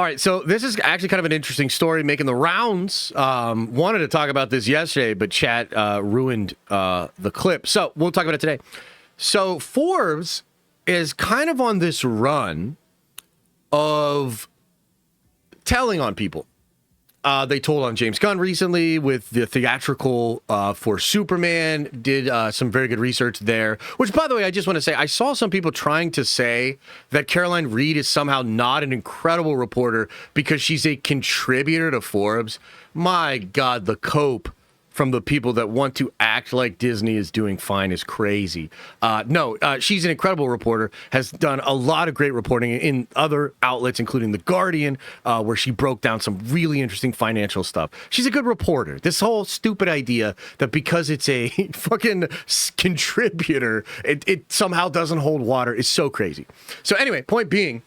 All right, so this is actually kind of an interesting story making the rounds. Wanted to talk about this yesterday, but chat ruined the clip. So we'll talk about it today. So Forbes is kind of on this run of telling on people. They told on James Gunn recently with the theatrical for Superman, did some very good research there, which, by the way, I just want to say, I saw some people trying to say that Caroline Reed is somehow not an incredible reporter because she's a contributor to Forbes. My God, the cope from the people that want to act like Disney is doing fine is crazy. No, she's an incredible reporter, has done a lot of great reporting in other outlets, including The Guardian, where she broke down some really interesting financial stuff. She's a good reporter. This whole stupid idea that because it's a fucking contributor, it somehow doesn't hold water is so crazy. So anyway, point being,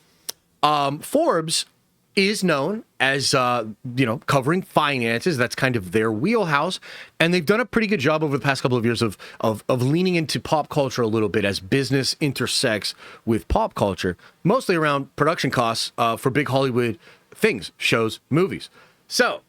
Forbes is known as, covering finances. That's kind of their wheelhouse. And they've done a pretty good job over the past couple of years of leaning into pop culture a little bit as business intersects with pop culture, mostly around production costs for big Hollywood things, shows, movies. So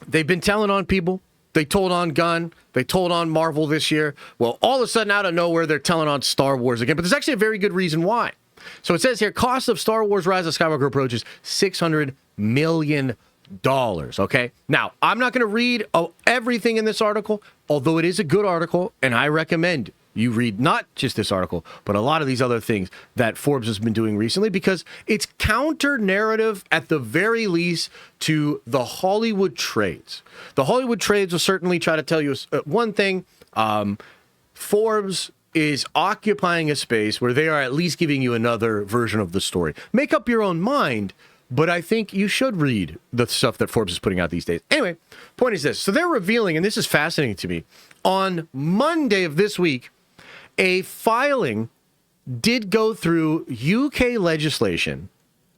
they've been telling on people. They told on Gunn. They told on Marvel this year. Well, all of a sudden, out of nowhere, they're telling on Star Wars again. But there's actually a very good reason why. So it says here, cost of Star Wars Rise of Skywalker approaches $600 million. Okay? Now, I'm not going to read everything in this article, although it is a good article, and I recommend you read not just this article, but a lot of these other things that Forbes has been doing recently, because it's counter-narrative, at the very least, to the Hollywood trades. The Hollywood trades will certainly try to tell you one thing. Forbes is occupying a space where they are at least giving you another version of the story. Make up your own mind, but I think you should read the stuff that Forbes is putting out these days. Anyway, point is this. So they're revealing, and this is fascinating to me, on Monday of this week, a filing did go through UK legislation,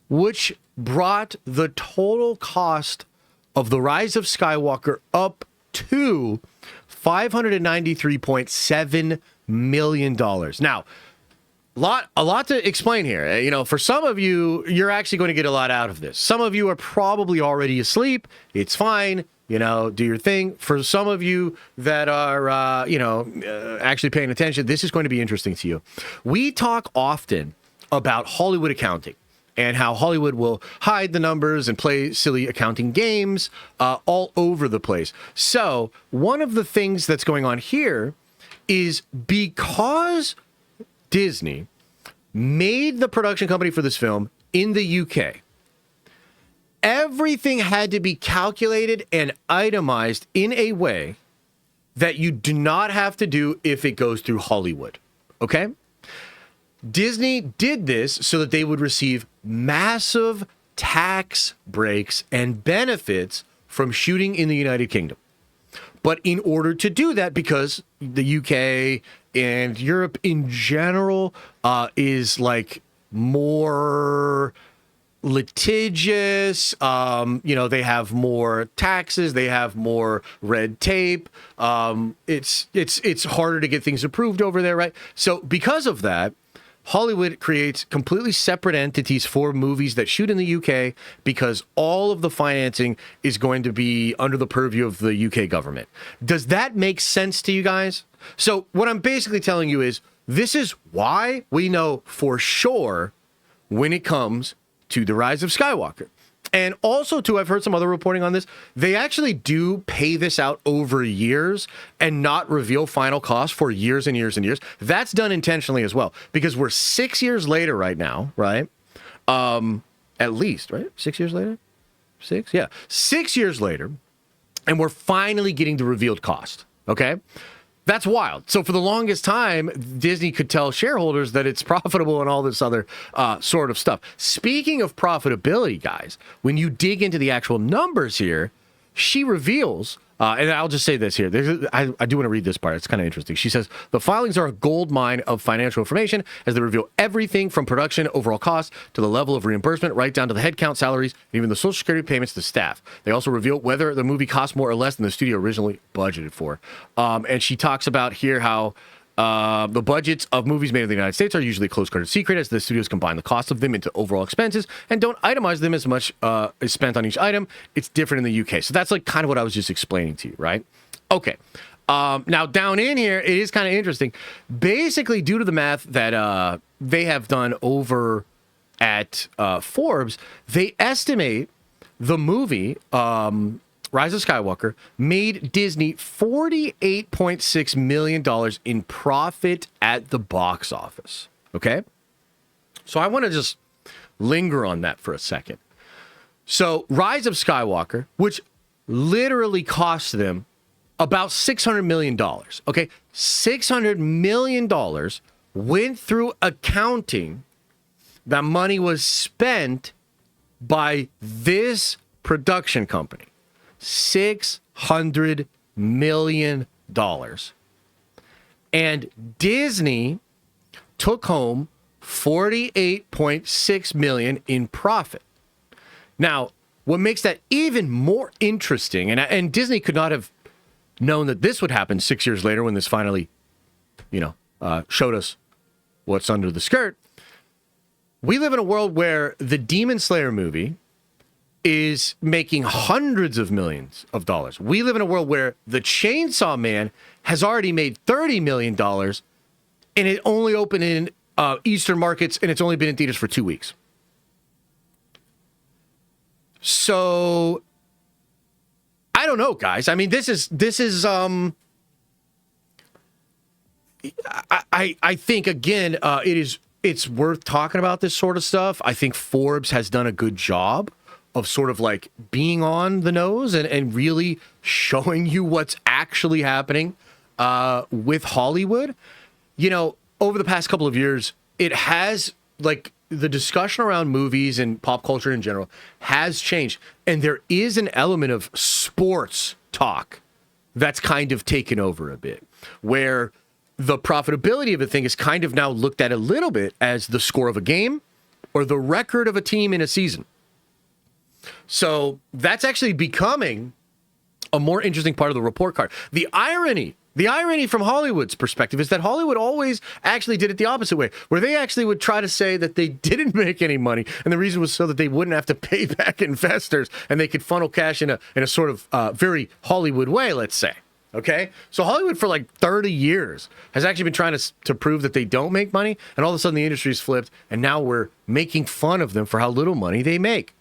which brought the total cost of The Rise of Skywalker up to $593.7 million. Now, a lot to explain here. You know, for some of you, you're actually going to get a lot out of this. Some of you are probably already asleep. It's fine. You know, do your thing. For some of you that are, actually paying attention, this is going to be interesting to you. We talk often about Hollywood accounting and how Hollywood will hide the numbers and play silly accounting games all over the place. So one of the things that's going on here is because Disney made the production company for this film in the UK, everything had to be calculated and itemized in a way that you do not have to do if it goes through Hollywood. Okay? Disney did this so that they would receive massive tax breaks and benefits from shooting in the United Kingdom. But in order to do that, because the UK and Europe in general is like more litigious, they have more taxes, they have more red tape. It's harder to get things approved over there, right? So because of that, Hollywood creates completely separate entities for movies that shoot in the UK because all of the financing is going to be under the purview of the UK government. Does that make sense to you guys? So what I'm basically telling you is this is why we know for sure when it comes to The Rise of Skywalker. And also, too, I've heard some other reporting on this. They actually do pay this out over years and not reveal final costs for years and years and years. That's done intentionally as well, because we're 6 years later right now, right? At least, right? 6 years later? 6? Yeah. 6 years later, and we're finally getting the revealed cost, okay? That's wild. So for the longest time, Disney could tell shareholders that it's profitable and all this other sort of stuff. Speaking of profitability, guys, when you dig into the actual numbers here, she reveals, and I'll just say this here. I do want to read this part. It's kind of interesting. She says, the filings are a gold mine of financial information as they reveal everything from production, overall costs, to the level of reimbursement, right down to the headcount, salaries, and even the Social Security payments to staff. They also reveal whether the movie costs more or less than the studio originally budgeted for. And she talks about here how The budgets of movies made in the United States are usually close-guarded secret, as the studios combine the cost of them into overall expenses and don't itemize them as much is spent on each item. It's different in the UK. So that's like kind of what I was just explaining to you, right? Okay. Now down in here, it is kind of interesting. Basically, due to the math that they have done over at Forbes, they estimate the movie Rise of Skywalker made Disney $48.6 million in profit at the box office. Okay? So I want to just linger on that for a second. So Rise of Skywalker, which literally cost them about $600 million. Okay? $600 million went through accounting. That money was spent by this production company. $600 million. And Disney took home $48.6 million in profit. Now, what makes that even more interesting, and Disney could not have known that this would happen 6 years later when this finally, showed us what's under the skirt. We live in a world where the Demon Slayer movie is making hundreds of millions of dollars. We live in a world where the Chainsaw Man has already made $30 million, and it only opened in Eastern markets, and it's only been in theaters for 2 weeks. So I don't know, guys. I mean, this is I think again, it's worth talking about this sort of stuff. I think Forbes has done a good job of sort of like being on the nose and really showing you what's actually happening with Hollywood. Over the past couple of years, it has, like, the discussion around movies and pop culture in general has changed. And there is an element of sports talk that's kind of taken over a bit, where the profitability of a thing is kind of now looked at a little bit as the score of a game or the record of a team in a season. So that's actually becoming a more interesting part of the report card. The irony from Hollywood's perspective is that Hollywood always actually did it the opposite way, where they actually would try to say that they didn't make any money, and the reason was so that they wouldn't have to pay back investors and they could funnel cash in a sort of very Hollywood way, let's say. Okay? So Hollywood for like 30 years has actually been trying to prove that they don't make money, and all of a sudden the industry's flipped, and now we're making fun of them for how little money they make.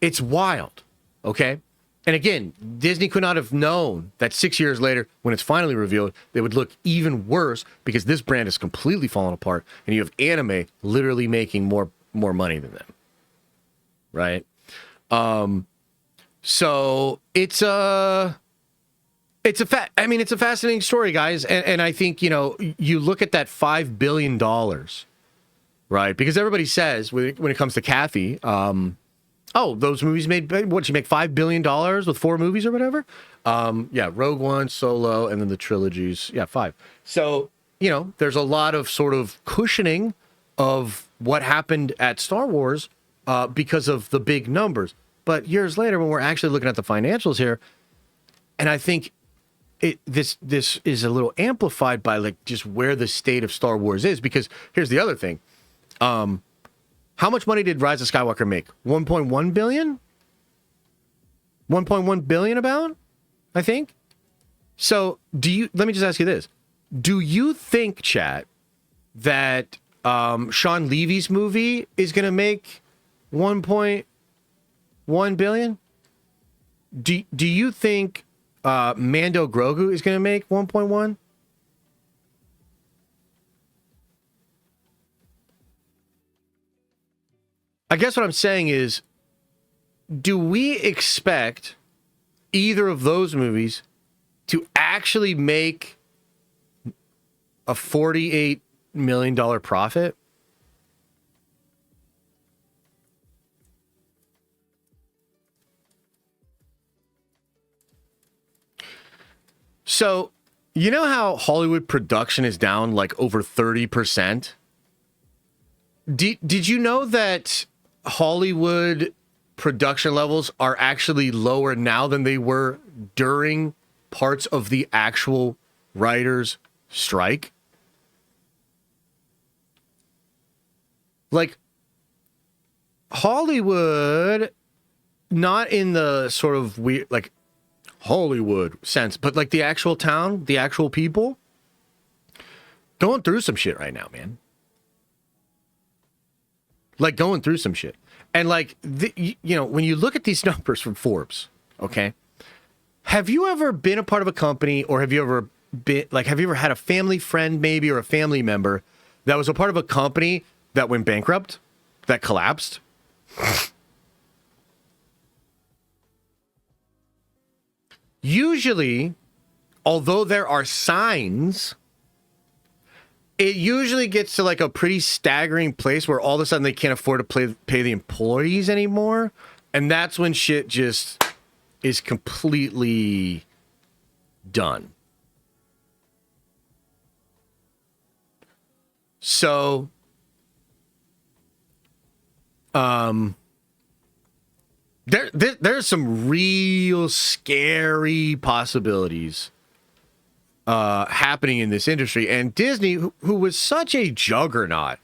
It's wild, okay? And again, Disney could not have known that 6 years later, when it's finally revealed, they would look even worse because this brand is completely fallen apart, and you have anime literally making more money than them, right? So it's a fascinating story, guys, and I think you look at that $5 billion, right? Because everybody says when it comes to Kathy. Those movies made, what, she make $5 billion with 4 movies or whatever? Rogue One, Solo, and then the trilogies. Yeah, 5. So, there's a lot of sort of cushioning of what happened at Star Wars because of the big numbers. But years later, when we're actually looking at the financials here, and I think this is a little amplified by like just where the state of Star Wars is, because here's the other thing. How much money did Rise of Skywalker make? 1.1 billion? 1.1 billion about, I think. So let me just ask you this. Do you think, chat, that Sean Levy's movie is going to make 1.1 billion? Do you think Mando Grogu is going to make 1.1? I guess what I'm saying is, do we expect either of those movies to actually make a $48 million profit? So, you know how Hollywood production is down like over 30%? Did you know that Hollywood production levels are actually lower now than they were during parts of the actual writers' strike. Like, Hollywood, not in the sort of weird, like, Hollywood sense, but like the actual town, the actual people, going through some shit right now, man. Like, going through some shit. And like, you know, when you look at these numbers from Forbes, okay, have you ever been a part of a company, or have you ever been, like, have you ever had a family friend maybe, or a family member that was a part of a company that went bankrupt, that collapsed? Usually, although there are signs, it usually gets to like a pretty staggering place where all of a sudden they can't afford to pay the employees anymore. And that's when shit just is completely done. So, there's some real scary possibilities happening in this industry. And Disney, who was such a juggernaut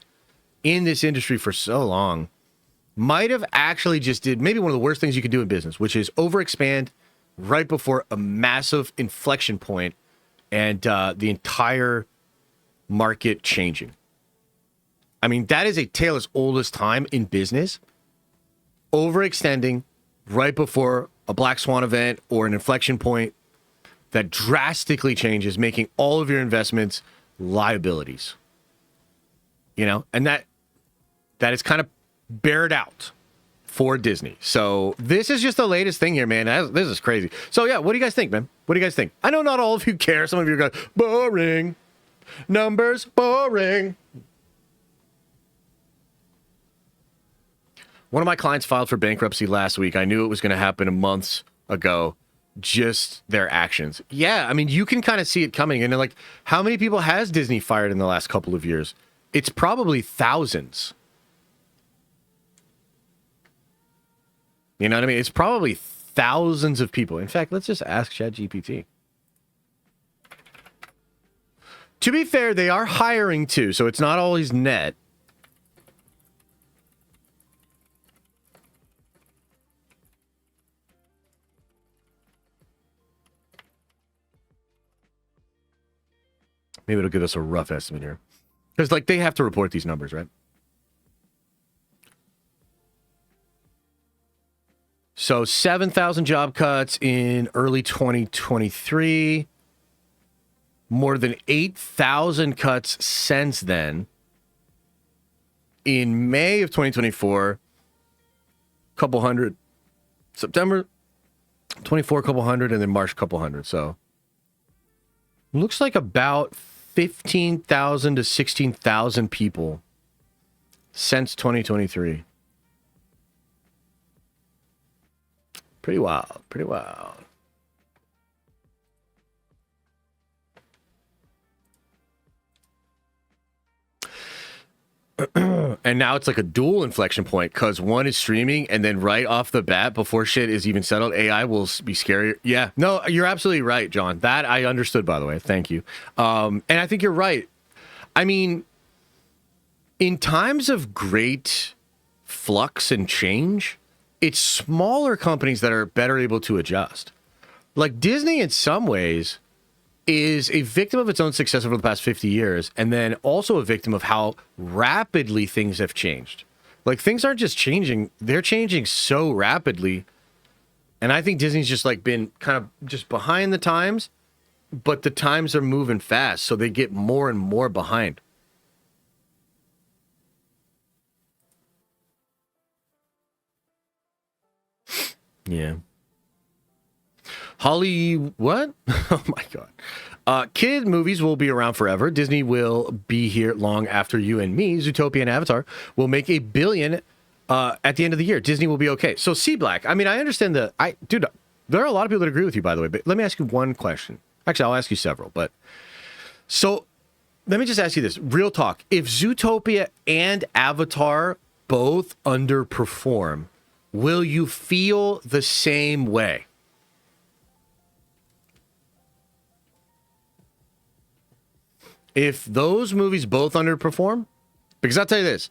in this industry for so long, might have actually just did maybe one of the worst things you can do in business, which is overexpand right before a massive inflection point and the entire market changing. I mean, that is a tale as old as time in business. Overextending right before a black swan event or an inflection point that drastically changes, making all of your investments liabilities. You know, and that is kind of bared out for Disney. So this is just the latest thing here, man. This is crazy. So yeah, what do you guys think, man? What do you guys think? I know not all of you care. Some of you are going, boring. Numbers, boring. One of my clients filed for bankruptcy last week. I knew it was going to happen months ago. Just their actions. Yeah, I mean, you can kind of see it coming. And like, how many people has Disney fired in the last couple of years? It's probably thousands. You know what I mean? It's probably thousands of people. In fact, let's just ask ChatGPT. To be fair, they are hiring too, so it's not always net. Maybe it'll give us a rough estimate here. Because, like, they have to report these numbers, right? So, 7,000 job cuts in early 2023. More than 8,000 cuts since then. In May of 2024, a couple hundred. September 24, a couple hundred. And then March, a couple hundred. So, looks like about 15,000 to 16,000 people since 2023. Pretty wild. Pretty wild. And now it's like a dual inflection point because one is streaming, and then right off the bat, before shit is even settled, AI will be scarier. Yeah, no, you're absolutely right, John. That I understood, by the way. Thank you. And I think you're right. I mean, in times of great flux and change, it's smaller companies that are better able to adjust. Like Disney, in some ways, is a victim of its own success over the past 50 years, and then also a victim of how rapidly things have changed. Like, things aren't just changing, they're changing so rapidly. And I think Disney's just like been kind of just behind the times, but the times are moving fast, so they get more and more behind. Yeah. Holly, what? Oh my God. Kid movies will be around forever. Disney will be here long after you and me. Zootopia and Avatar will make $1 billion at the end of the year. Disney will be okay. So, C Black, I mean, I understand dude, there are a lot of people that agree with you, by the way, but let me ask you one question. Actually, I'll ask you several, but so let me just ask you this. Real talk. If Zootopia and Avatar both underperform, will you feel the same way? If those movies both underperform, because I'll tell you this,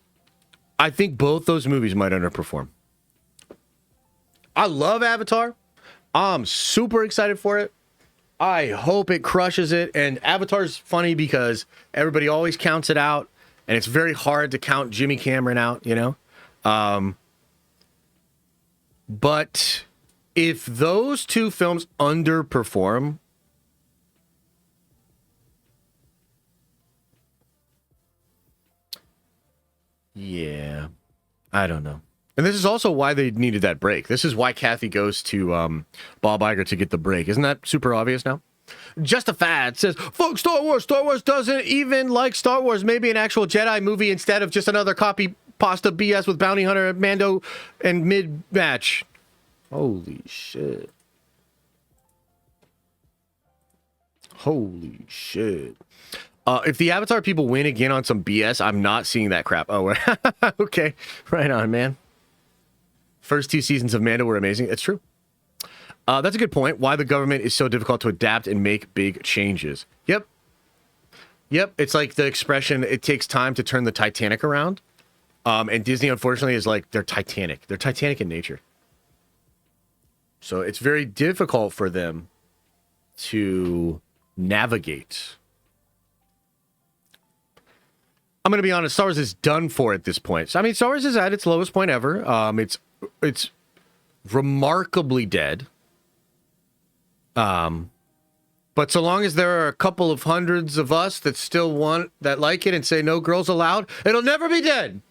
I think both those movies might underperform. I love Avatar. I'm super excited for it. I hope it crushes it. And Avatar's funny because everybody always counts it out, and it's very hard to count Jimmy Cameron out, you know? But if those two films underperform, yeah, I don't know. And this is also why they needed that break. This is why Kathy goes to Bob Iger to get the break. Isn't that super obvious now? Just a Fad says, fuck Star Wars. Star Wars doesn't even like Star Wars. Maybe an actual Jedi movie instead of just another copy pasta BS with Bounty Hunter, Mando, and mid-match. Holy shit. Holy shit. If the Avatar people win again on some BS, I'm not seeing that crap. Oh, okay. Right on, man. First 2 seasons of Mando were amazing. It's true. That's a good point. Why the government is so difficult to adapt and make big changes. Yep. Yep. It's like the expression, it takes time to turn the Titanic around. And Disney, unfortunately, is like, they're Titanic. They're Titanic in nature. So it's very difficult for them to navigate. I'm going to be honest, Star Wars is done for at this point. So, I mean, Star Wars is at its lowest point ever. It's remarkably dead. But so long as there are a couple of hundreds of us that still like it and say no girls allowed, it'll never be dead.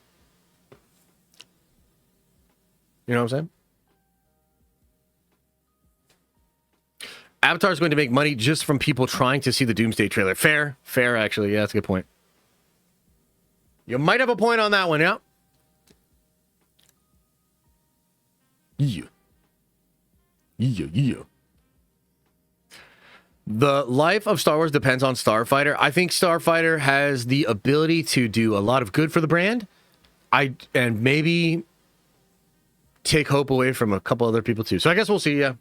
You know what I'm saying? Avatar is going to make money just from people trying to see the Doomsday trailer. Fair, actually. Yeah, that's a good point. You might have a point on that one, yeah? Yeah. The life of Star Wars depends on Starfighter. I think Starfighter has the ability to do a lot of good for the brand. And maybe take hope away from a couple other people too. So I guess we'll see, yeah.